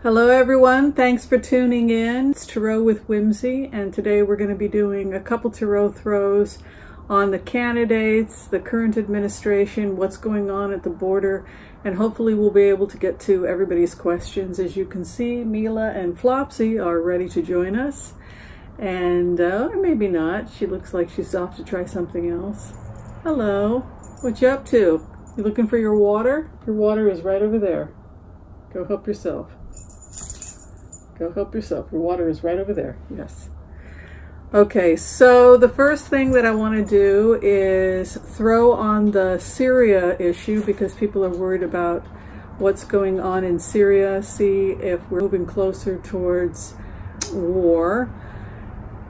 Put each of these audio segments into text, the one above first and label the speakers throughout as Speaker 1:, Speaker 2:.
Speaker 1: Hello everyone, thanks for tuning in. It's Tarot with Whimsy, and today we're going to be doing a couple tarot throws on the candidates, the current administration, what's going on at the border, and hopefully we'll be able to get to everybody's questions. As you can see, Mila and Flopsy are ready to join us, and or maybe not. She looks like she's off to try something else. Hello, what you up to? You looking for your water? Your water is right over there. Go help yourself. Go help yourself. Your water is right over there. Yes. Okay, so the first thing that I want to do is throw on the Syria issue because people are worried about what's going on in Syria, see if we're moving closer towards war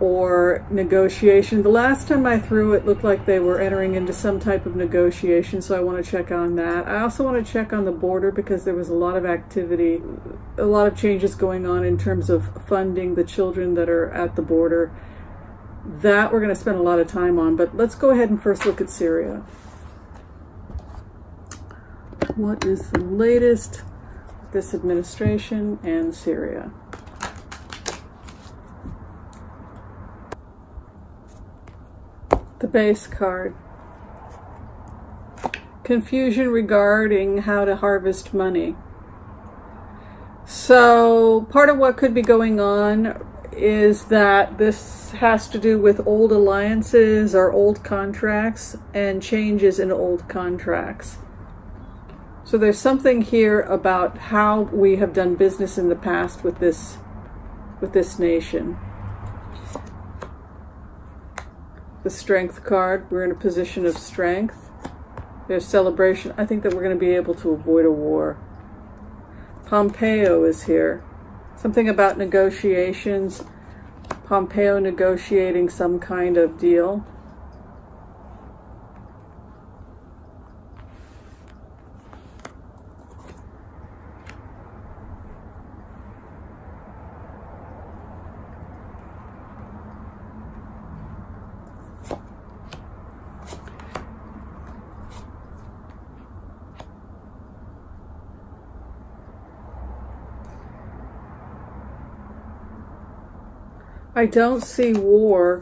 Speaker 1: or negotiation. The last time I threw it looked like they were entering into some type of negotiation, so I want to check on that. I also want to check on the border because there was a lot of activity, a lot of changes going on in terms of funding the children that are at the border. That we're going to spend a lot of time on, but let's go ahead and first look at Syria. What is the latest with this administration and Syria? The base card. Confusion regarding how to harvest money. So part of what could be going on is that this has to do with old alliances or old contracts and changes in old contracts. So there's something here about how we have done business in the past with this nation. The Strength card, we're in a position of strength. There's celebration. I think that we're going to be able to avoid a war. Pompeo is here. Something about negotiations. Pompeo negotiating some kind of deal. I don't see war.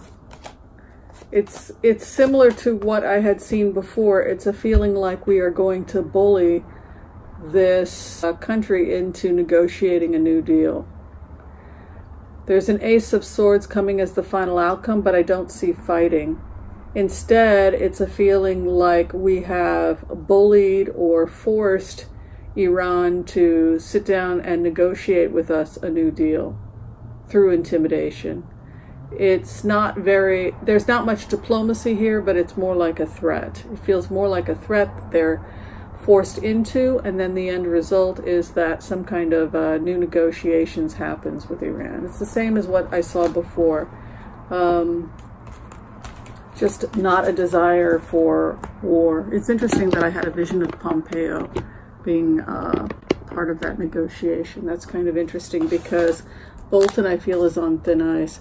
Speaker 1: It's similar to what I had seen before. It's a feeling like we are going to bully this country into negotiating a new deal. There's an Ace of Swords coming as the final outcome, but I don't see fighting. Instead, it's a feeling like we have bullied or forced Iran to sit down and negotiate with us a new deal through intimidation. It's not very, there's not much diplomacy here, but it's more like a threat. It feels more like a threat that they're forced into, and then the end result is that some kind of new negotiations happens with Iran. It's the same as what I saw before. Just not a desire for war. It's interesting that I had a vision of Pompeo being part of that negotiation. That's kind of interesting because Bolton, I feel, is on thin ice.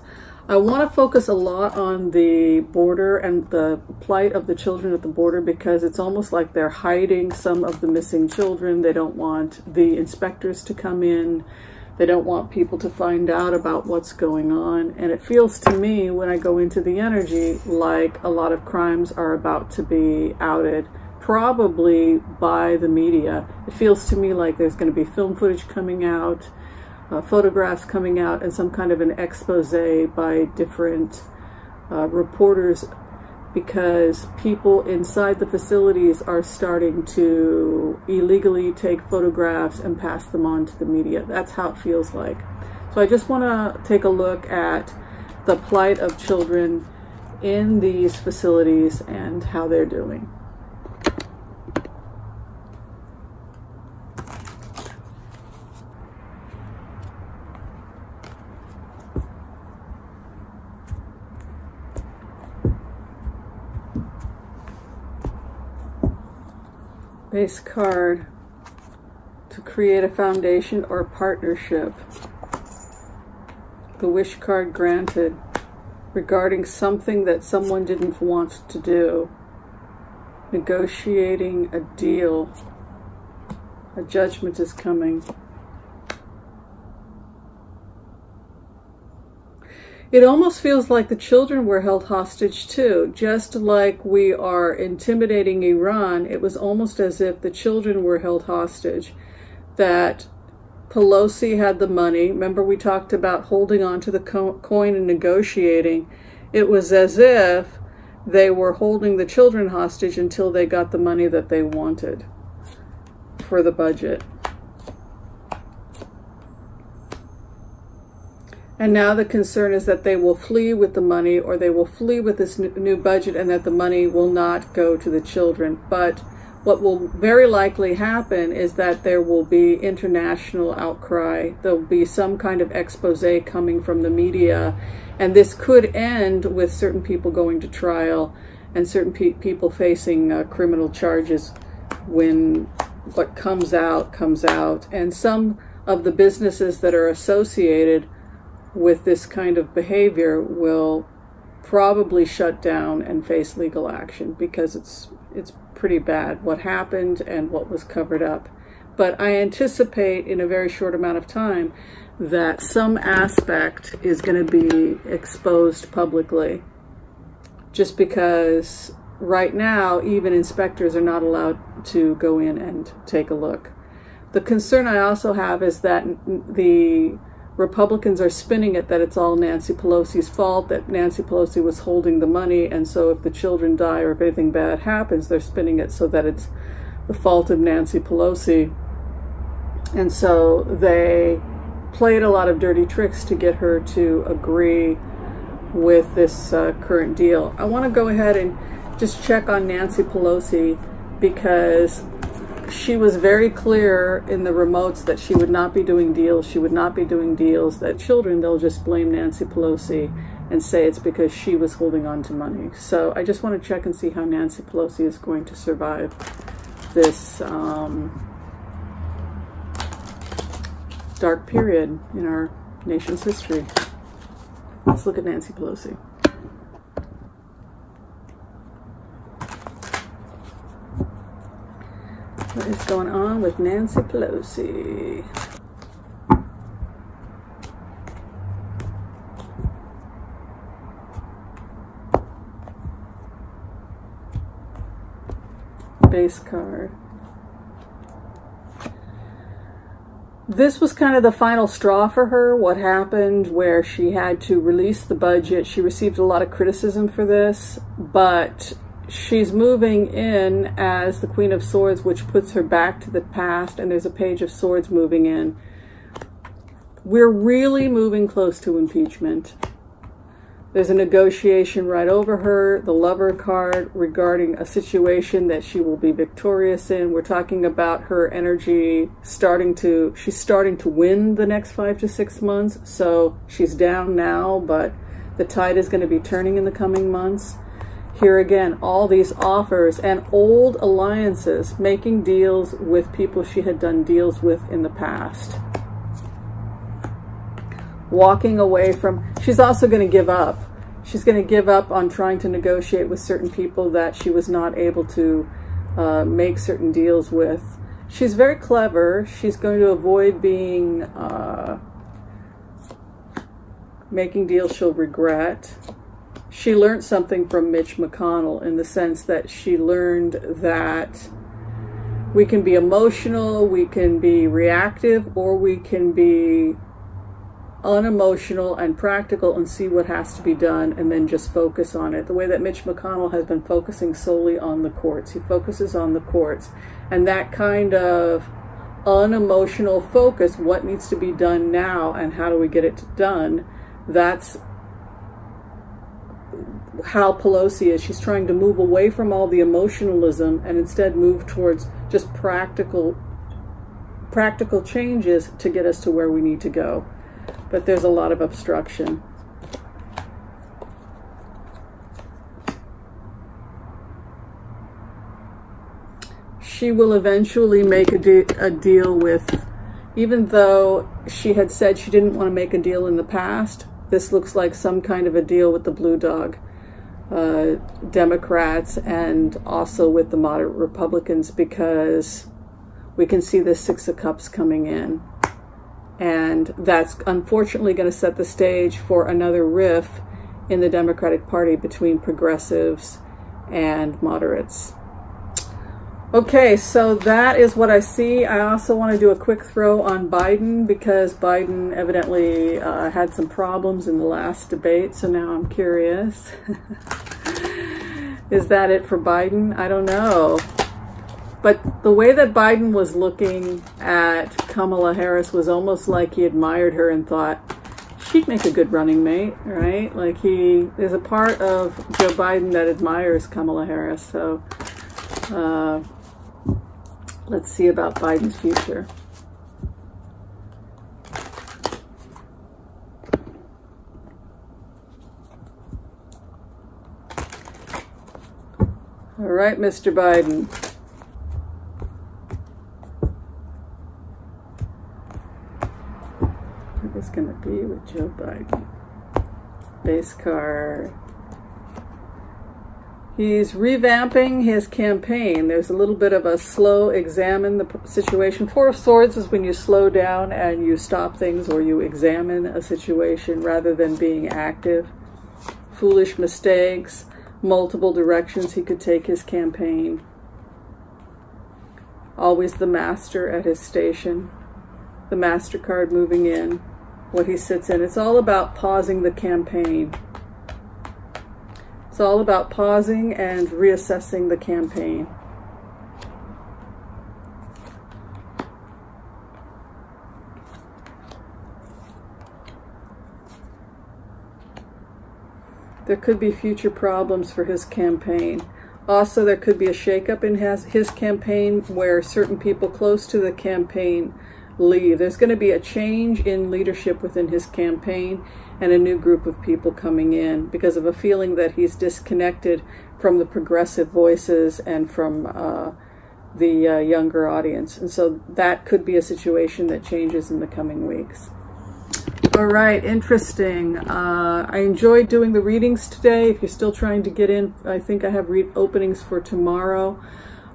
Speaker 1: I want to focus a lot on the border and the plight of the children at the border because it's almost like they're hiding some of the missing children. They don't want the inspectors to come in. They don't want people to find out about what's going on. And it feels to me, when I go into the energy, like a lot of crimes are about to be outed, probably by the media. It feels to me like there's going to be film footage coming out, photographs coming out, and some kind of an expose by different reporters, because people inside the facilities are starting to illegally take photographs and pass them on to the media. That's how it feels like. So I just want to take a look at the plight of children in these facilities and how they're doing. Base card, to create a foundation or partnership. The wish card granted, regarding something that someone didn't want to do. Negotiating a deal. A judgment is coming. It almost feels like the children were held hostage too. Just like we are intimidating Iran, it was almost as if the children were held hostage. That Pelosi had the money. Remember, we talked about holding on to the coin and negotiating. It was as if they were holding the children hostage until they got the money that they wanted for the budget. And now the concern is that they will flee with the money, or they will flee with this new budget, and that the money will not go to the children. But what will very likely happen is that there will be international outcry. There'll be some kind of expose coming from the media, and this could end with certain people going to trial and certain people facing criminal charges when what comes out comes out. And some of the businesses that are associated with this kind of behavior will probably shut down and face legal action, because it's pretty bad what happened and what was covered up. But I anticipate in a very short amount of time that some aspect is going to be exposed publicly, just because right now even inspectors are not allowed to go in and take a look. The concern I also have is that the Republicans are spinning it that it's all Nancy Pelosi's fault, that Nancy Pelosi was holding the money, and so if the children die or if anything bad happens, they're spinning it so that it's the fault of Nancy Pelosi. And so they played a lot of dirty tricks to get her to agree with this current deal. I want to go ahead and just check on Nancy Pelosi, because she was very clear in the remotes that she would not be doing deals. She would not be doing deals. That children, they'll just blame Nancy Pelosi and say it's because she was holding on to money. So I just want to check and see how Nancy Pelosi is going to survive this dark period in our nation's history. Let's look at Nancy Pelosi. What is going on with Nancy Pelosi? Base card. This was kind of the final straw for her, what happened where she had to release the budget. She received a lot of criticism for this, but she's moving in as the Queen of Swords, which puts her back to the past, and there's a Page of Swords moving in. We're really moving close to impeachment. There's a negotiation right over her, the Lover card, regarding a situation that she will be victorious in. We're talking about her energy she's starting to win the next 5 to 6 months. So she's down now, but the tide is going to be turning in the coming months. Here again, all these offers and old alliances, making deals with people she had done deals with in the past. Walking away from, she's also going to give up. She's going to give up on trying to negotiate with certain people that she was not able to make certain deals with. She's very clever. She's going to avoid being, making deals she'll regret. She learned something from Mitch McConnell in the sense that she learned that we can be emotional, we can be reactive, or we can be unemotional and practical and see what has to be done and then just focus on it. The way that Mitch McConnell has been focusing solely on the courts. He focuses on the courts. And that kind of unemotional focus, what needs to be done now and how do we get it done, that's how Pelosi is. She's trying to move away from all the emotionalism and instead move towards just practical changes to get us to where we need to go. But there's a lot of obstruction. She will eventually make a deal with, even though she had said she didn't want to make a deal in the past, this looks like some kind of a deal with the Blue Dog Democrats and also with the moderate Republicans, because we can see the Six of Cups coming in. And that's unfortunately going to set the stage for another rift in the Democratic Party between progressives and moderates. Okay, so that is what I see. I also want to do a quick throw on Biden, because Biden evidently had some problems in the last debate, so now I'm curious. Is that it for Biden? I don't know. But the way that Biden was looking at Kamala Harris was almost like he admired her and thought she'd make a good running mate, right? Like there's a part of Joe Biden that admires Kamala Harris. So let's see about Biden's future. All right, Mr. Biden. What is going to be with Joe Biden? Base card. He's revamping his campaign. There's a little bit of a slow examine the situation. Four of Swords is when you slow down and you stop things, or you examine a situation rather than being active. Foolish mistakes, multiple directions he could take his campaign. Always the master at his station. The master card moving in, what he sits in. It's all about pausing the campaign. It's all about pausing and reassessing the campaign. There could be future problems for his campaign. Also, there could be a shakeup in his campaign where certain people close to the campaign leave. There's going to be a change in leadership within his campaign and a new group of people coming in because of a feeling that he's disconnected from the progressive voices and from the younger audience. And so that could be a situation that changes in the coming weeks. All right, interesting. I enjoyed doing the readings today. If you're still trying to get in, I think I have openings for tomorrow.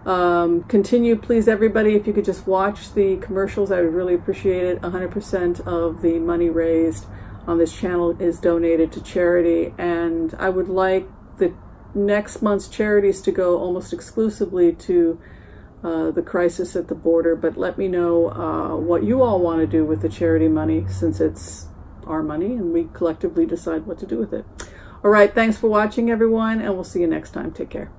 Speaker 1: Continue, please, everybody. If you could just watch the commercials, I would really appreciate it. 100% of the money raised on this channel is donated to charity, and I would like the next month's charities to go almost exclusively to the crisis at the border. But let me know what you all want to do with the charity money, since it's our money and we collectively decide what to do with it. All right, thanks for watching, everyone, and we'll see you next time. Take care.